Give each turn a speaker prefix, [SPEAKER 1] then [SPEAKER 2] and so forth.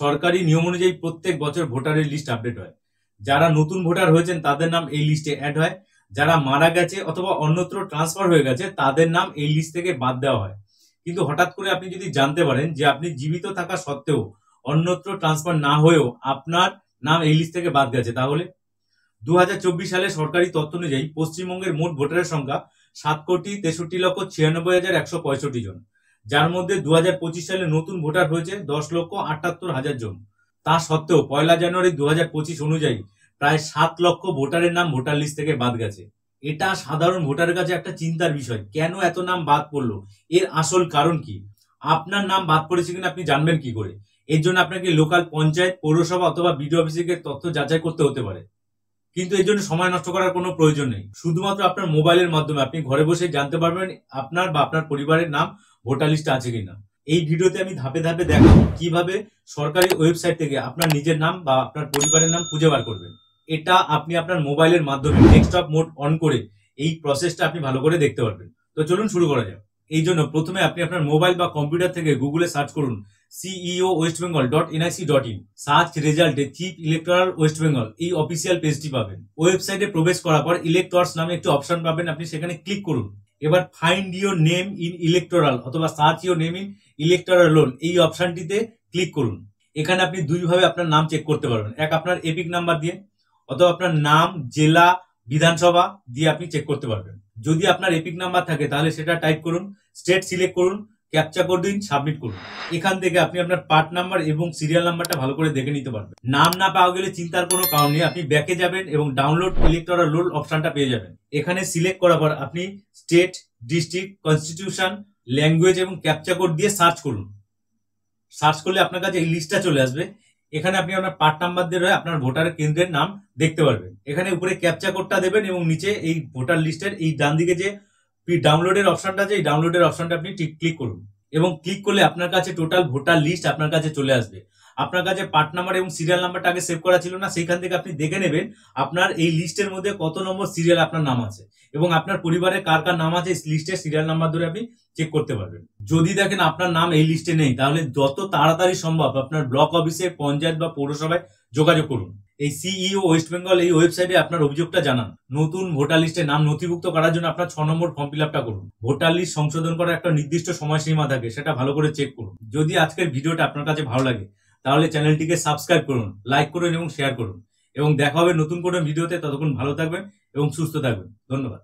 [SPEAKER 1] সরকারি নিয়ম অনুযায়ী প্রত্যেক বছর ভোটারের লিস্ট আপডেট হয়। যারা নতুন ভোটার হয়েছেন তাদের নাম এই লিস্টে অ্যাড হয়। যারা মারা গেছে অথবা অন্যত্র ট্রান্সফার হয়ে গেছে তাদের নাম এই লিস্ট থেকে বাদ দেওয়া হয়। কিন্তু হঠাৎ করে আপনি যদি জানতে পারেন যে আপনি জীবিত থাকা সত্ত্বেও অন্যত্র ট্রান্সফার না হয়েও আপনার নাম এই লিস্ট থেকে বাদ গেছে, তাহলে 2024 সালে সরকারি তথ্য অনুযায়ী পশ্চিমবঙ্গের মোট ভোটারের সংখ্যা 7,63,96,165 জন, যার মধ্যে 2025 সালে নতুন ভোটার হয়েছে 10,78,000 জন। তা সত্ত্বেও 1 জানুয়ারি 2025 অনুযায়ী প্রায় 7 লক্ষ ভোটারের নাম ভোটার লিস্ট থেকে বাদ গেছে। এটা সাধারণ ভোটারের কাছে একটা চিন্তার বিষয়। কেন এত নাম বাদ পড়লো, এর আসল কারণ কি? আপনার নাম বাদ পড়েছে কিনা আপনি জানবেন কি করে? এর জন্য আপনাকে লোকাল পঞ্চায়েত, পৌরসভা অথবা বিডিও অফিসে গিয়ে তথ্য যাচাই করতে হতে পারে। কিন্তু এর জন্য সময় নষ্ট করার কোনো প্রয়োজন নেই। শুধুমাত্র আপনার মোবাইলের মাধ্যমে আপনি ঘরে বসে জানতে পারবেন আপনার বা আপনার পরিবারের নাম ভোটার লিস্টে আছে কিনা। এই ভিডিওতে আমি ধাপে ধাপে দেখাবো কিভাবে সরকারি ওয়েবসাইট থেকে আপনার নিজের নাম বা আপনার পরিবারের নাম খুঁজে বার করবেন। এটা আপনি আপনার মোবাইলের মাধ্যমে ডেস্কটপ মোড অন করে এই প্রসেসটা আপনি ভালো করে দেখতে পারবেন। তো চলুন শুরু করা যাক। এই জন্য প্রথমে আপনি আপনার মোবাইল বা কম্পিউটার থেকে গুগলে সার্চ করুন ceowestbengal.nic.in। সার্চ রেজাল্টে চিফ ইলেকটোরাল ওয়েস্ট বেঙ্গল এই অফিসিয়াল পেজটি পাবেন। ওয়েবসাইটে প্রবেশ করার পর ইলেক্টরস নামে একটি অপশন পাবেন, আপনি সেখানে ক্লিক করুন। এবার find your name in electoral অথবা search your name in electoral roll এই অপশনটিতে ক্লিক করুন। এখানে আপনি দুইভাবে আপনার নাম চেক করতে পারবেন, এক আপনার এপিক নাম্বার দিয়ে অথবা আপনার নাম, জেলা, বিধানসভা দিয়ে আপনি চেক করতে পারবেন। যদি আপনার এপিক নাম্বার থাকে তাহলে সেটা টাইপ করুন, স্টেট সিলেক্ট করুন, ক্যাপচা কোড দিন, সাবমিট করুন। এখান থেকে আপনি আপনার পার্ট নাম্বার এবং সিরিয়াল নাম্বারটা ভালো করে দেখে নিতে পারবেন। নাম না পাওয়া গেলে চিন্তার কোনো কারণ নেই, আপনি ব্যাকে যাবেন এবং ডাউনলোড ইলেকটোরাল রোল অপশনটা পেয়ে যাবেন। এখানে সিলেক্ট করার পর আপনি স্টেট, ডিস্ট্রিক্ট, কনস্টিটিউশন, ল্যাঙ্গুয়েজ এবং ক্যাপচা কোড দিয়ে সার্চ করুন। সার্চ করলে আপনার কাছে এই লিস্টটা চলে আসবে। এখানে আপনি আপনার পার্ট নাম্বার দিয়ে আপনার ভোটারের কেন্দ্রের নাম দেখতে পারবেন। এখানে উপরে ক্যাপচা কোডটা দেবেন এবং নিচে এই ভোটার লিস্টের এই ডান দিকে যে ডাউনলোডের অপশনটা আছে এই ডাউনলোডের অপশনটা আপনি ক্লিক করুন এবং ক্লিক করলে আপনার কাছে টোটাল ভোটার লিস্ট আপনার কাছে চলে আসবে। আপনার কাছে পার্ট নাম্বার এবং সিরিয়াল নাম্বারটা আগে সেভ করা ছিল না, সেইখান থেকে আপনি দেখে নেবেন আপনার এই লিস্টের মধ্যে কত নম্বর সিরিয়াল আপনার নাম আছে এবং আপনার পরিবারের কার কার নাম আছে লিস্টের সিরিয়াল নাম্বার ধরে আপনি চেক করতে পারবেন। যদি দেখেন আপনার নাম এই লিস্টে নেই তাহলে যত তাড়াতাড়ি সম্ভব আপনার ব্লক অফিসে, পঞ্চায়েত বা পৌরসভায় যোগাযোগ করুন। এই সিইও ওয়েস্ট বেঙ্গল এই ওয়েবসাইটে আপনার অভিযোগটা জানান। নতুন ভোটার লিস্টে নাম নথিভুক্ত করার জন্য আপনার 6 নম্বর ফর্ম ফিল আপটা করুন। ভোটার লিস্ট সংশোধন করার একটা নির্দিষ্ট সময়সীমা থাকে, সেটা ভালো করে চেক করুন। যদি আজকের ভিডিওটা আপনার কাছে ভালো লাগে তাহলে চ্যানেলটিকে সাবস্ক্রাইব করুন, লাইক করুন এবং শেয়ার করুন এবং দেখা হবে নতুন কোনো ভিডিওতে। ততক্ষণ ভালো থাকবেন এবং সুস্থ থাকবেন। ধন্যবাদ।